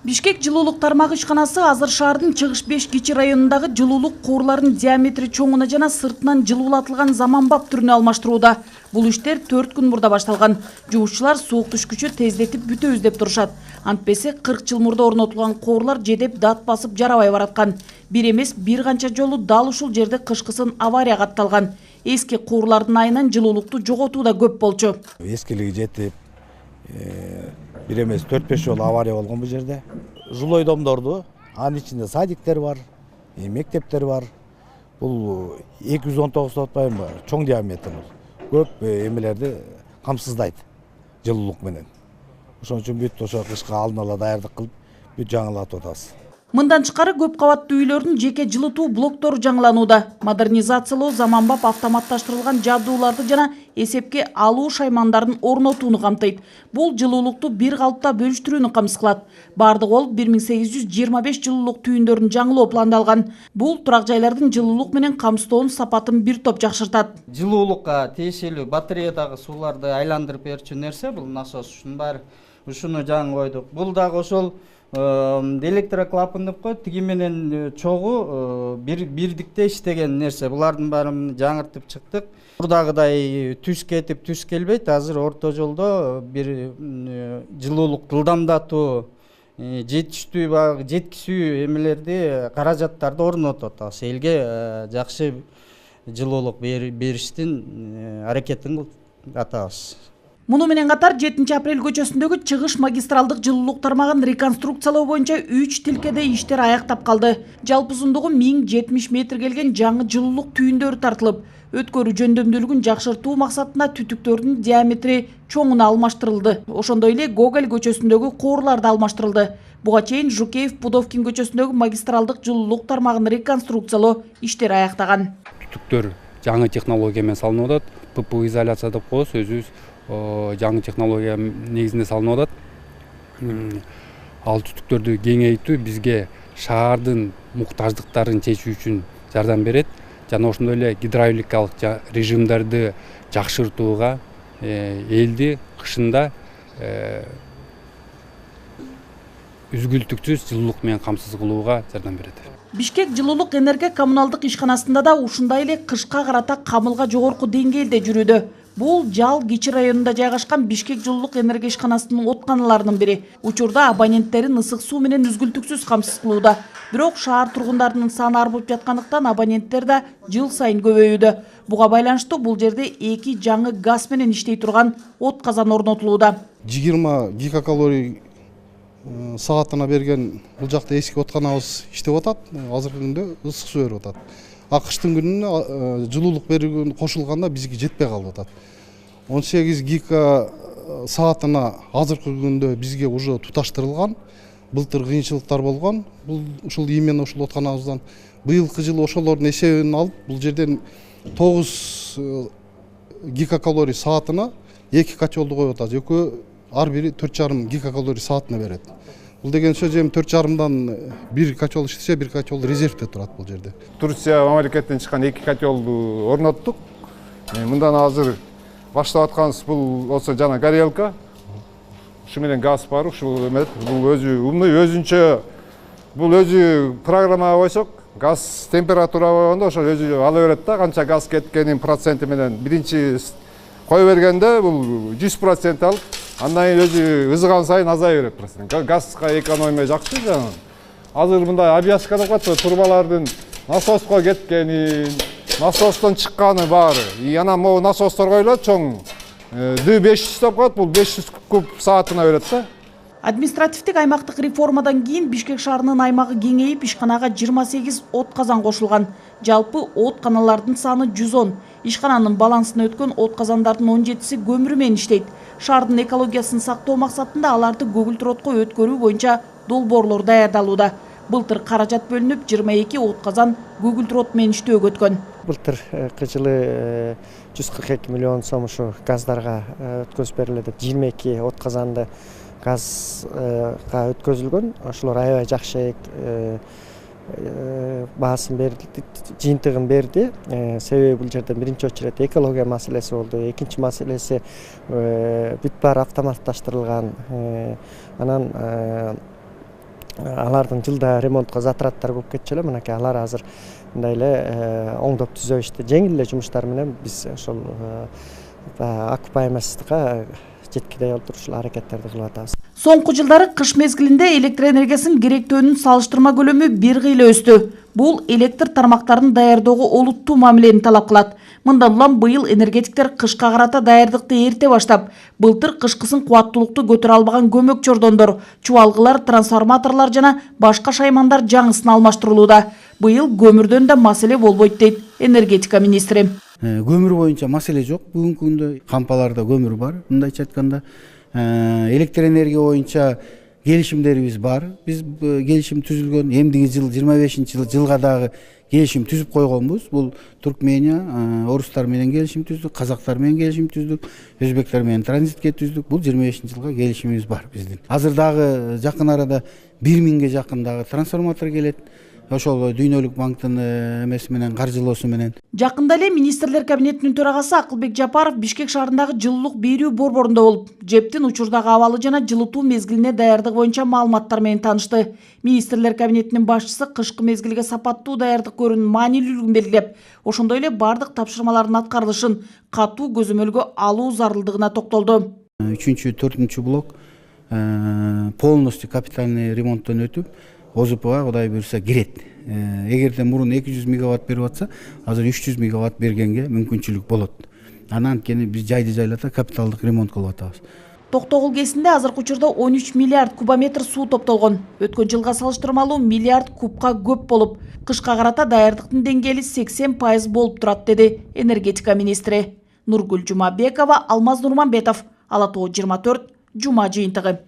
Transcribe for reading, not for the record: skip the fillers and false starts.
Бишкек жылуулук тармагы ишканасы азыр шаардын чыгыш 5 кичи районундагы жылуулук куурларынын диаметри чоңуна жана сыртынан жылуулатылган заманбап түрүнө алмаштырууда. Бул иштер 4 күн мурда башталган. Жумушчулар суук түшкүчү тездетип бүтөбүз деп турушат. Антпесе 40 жыл мурда орнотулган куурлар жедеп дат басып жарабай бараткан. Бир эмес бир канча жолу дал ушул жерде кышкысын аварияга атталган. Эски куурлардын айынан жылуулукту жоготуу да көп болчу. Эскилиги жетип, бир эмес 4-5 жолу авария болгон бул жерде. Жилой домдорду, анын ичинде садиктер бар, мектептер бар. Бул 219 деп атпайбы, чоң диаметр. Көп эмелерди камсыздайт жылуулук менен. Ошон үчүн бүт ошо кышка алдын ала даярдык кылып, бүт жаңылатып атабыз. Мындан тышкары көп кабаттуу үйлөрдүн жеке жылытуу блоктору жаңыланууда. Модернизациялоо, заманбап автоматташтырылган жабдууларды жана эсепке алуу шаймандарын орнотууну камтыйт. Бул жылуулукту бир калыпта бөлүштүрүүнү камсыз кылат. Бардыгы болуп 1825 жылуулук түйүндөрүн жаңылоо пландалган. Бул турак жайлардын жылуулук менен камсыздоонун сапатын бир топ жакшыртат. Жылуулукка тиешелүү батареядагы сууларды айландырып берчү нерсе бул насос. Ушунун баары ушуну жаңы койдук. Бул дагы ошол электроклапан деп коет, тиги менен чогуу бирдикте иштеген нерсе. Булардын баарын жаңыртып чыктык. Мурдагыдай түз кетип түз келбейт. Азыр орто жолдо бир жылуулук ылдамдатуу, жеткисүү эмелерди, каражаттарды орнотуп атабыз. Элге жакшы жылуулук бериштин аракетин кылып атабыз. Муну менен катар 7 апрель көчөсүндөгү чыгыш магистралдык жылуулук тармагын реконструкциялоо боюнча 3 тилкеде иштер аяктап калды. Жалпы узундугу 1070 метр келген жаңы жылуулук түйүндөрү тартылып, өткөрүү жөндөмдүүлүгүн жакшыртуу максатында түтүктөрдүн диаметри чоңуна алмаштырылды. Ошондой эле Гоголь көчөсүндөгү куурлар да алмаштырылды. Буга чейин Жукеев Пудовкин көчөсүндөгү магистралдык жылуулук тармагын реконструкциялоо иштери аяктаган. Түтүктөр жаңы технология менен салынып атат. ПП изоляция деп коебуз, өзүбүз жаңы технология негизинде салынып атат. Ал түтүктөрдү кеңейтүү бизге шаардын муктаждыктарын чечүү үчүн жардам берет. Жана ошондой эле гидравликалык режимдерди жакшыртууга, элди кышында үзгүлтүксүз жылуулук менен камсыз кылууга жардам берет. Бишкек жылуулук энергия коммуналдык ишканасында да ушундай эле кышка карата камылга жогорку деңгээлде жүрүүдө. Бул Жал кичи районунда жайгашкан Бишкек жылуулук энергия ишканасынын отканаларынын бири. Учурда абоненттерин ысык суу менен үзгүлтүксүз камсыз кылууда. Бирок шаар тургундарынын саны арбып жаткандыктан абоненттер да жыл сайын көбөйүүдө. Буга байланыштуу бул жерде 2 жаңы газ менен иштей турган от казан орнотулууда. 20 гигакалорий саатына берген бул жакта эски отканабыз иштеп атат. Азыркы күндө ысык суу берип атат. Акыштын күнүнө жылуулук берүүгө кошулганда бизге жетпей калып атат. 18 гига саатына азыркы күндө бизге уже туташтырылган. Былтыр кыйынчылыктар болгон. Бул ушул именно ушул отканабыздан быйылкы жылы ошолордун эсебин алып, бул жерден 9 гигакалорий саатына 2 котелду коюп атат. Экөө ар бири 4,5 гигакалорий саатына берет. Бул деген сөз эми 4,5дан 1 котел иштесе, 1 котел резервде турат бул жерде. Турция мамлекеттен чыккан 2 котелду орноттук. Мындан азыр баштап атканыбыз бул болсо жана горелка. Ушу менен газ бар, ушул эмет, бул өзү умный өзүнчө, бул өзү программага койсок, газ температура койгондо ошол өзү ала берет да, канча газ кеткенин проценти менен биринчи кое бергенде бул 100% алып, андан кийин өзү ызыган сайын азая берет процент. Газга экономия жакшы жана. Азыр мындай обвязка деп коет, турбалардын насоско кеткени, насостон чыкканы баары. Анан могу насостор коюлат чоң. Д500 деп коет, бул 500 куб саатына берет да. Административдик аймактык реформадан кийин Бишкек шаарынын аймагы кеңейип, ишканага 28 от казан кошулган. Жалпы от каналардын саны 110. Ишкананын балансына өткөн от казандардын 17си көмүрү менен иштейт. Шаардын экологиясын сактоо максатында аларды көгүлтүр отко өткөрүү боюнча долбоорлор даярдалууда. Былтыр каражат бөлүнүп 22 от казан көгүлтүр от менен иштөөгө өткөн. Былтыр жылы 142 миллион сом ушу газдарга өткөзүп берилди. 22 от казанды газга өткөзүлгөн. Ошолор аябай жакшы баасын берди, жыйынтыгын берди. Себеби бул жерде биринчи очередде экология маселеси болду. Экинчи маселеси бүт баары автоматташтырылган. Анан алардын жылда ремонтко затраттары көп кетчү эле, мынакей алар азыр мындай эле оңдоп түзөбүштү. Жеңил эле жумуштар менен биз ошол окупаемостька жеткидей олтуруп ушул аракеттерди кылып атабыз. Соңку жылдары кыш мезгилинде электр энергиясынын керектөөнүн салыштырма көлөмү 1 кыйла өстү. Бул электр тармактарын даярдоого олуттуу мамилени талап кылат. Мындан улам быйыл энергетиктер кышка карата даярдыкты эрте баштап, былтыр кышкысын кубаттуулукту көтөрө албаган көмөк чордондор, чубалгылар, трансформаторлор жана башка шаймандар жаңысына алмаштырылууда. Быйыл көмүрдөн да маселе болбойт дейт энергетика министри. Көмүр боюнча маселе жок. Бүгүнкү күндө кампаларда көмүр бар. Мындайча айтканда, электр энергия боюнча келишимдерибиз бар. Биз келишим түзүлгөн, эмдиги жыл 25-жылга дагы келишим түзүп койгонбуз. Бул Туркмения, орустар менен келишим түздүк, казактар менен келишим түздүк, өзбектер менен транзитке түздүк. Бул 25-жылга келишимибиз бар биздин. Азыр дагы жакын арада 1000ге жакын дагы трансформатор келет. Ошол Дүйнөлүк банктын эмеси менен, каржылоосу менен. Жакында эле министрлер кабинетинин төрагасы Акылбек Жапаров Бишкек шаарындагы жылуулук берүү борборунда болуп, жептин учурдагы абалы жана жылытуу мезгилине даярдык боюнча маалыматтар менен таанышты. Министрлер кабинетинин башчысы кышкы мезгилге сапаттуу даярдык көрүүнүн маанилүүлүгүн белгилеп, ошондой эле бардык тапшырмалардын аткарылышын катуу көзөмөлгө алуу зарылдыгына токтолду. 3-4 блок полностью капитальный ремонттон өтүп, ОЗПга Кудай буйрса кирет. Эгерде мурун 200 мегаватт берип атса, азыр 300 мегаватт бергенге мүмкүнчүлүк болот. Анан анткени биз жайды жайлата капиталдык ремонт кылып атабыз. Токтогул КЭСинде азыркы учурда 13 миллиард кубометр суу топтолгон. Өткөн жылга салыштырмалуу миллиард кубка көп болуп, кышка карата даярдыктын деңгээли 80% болуп турат, деди энергетика министри. Нургүл Жумабекова, Алмаз Нурманбетов, Ала Тоо 24, Жума жыйынтыгы.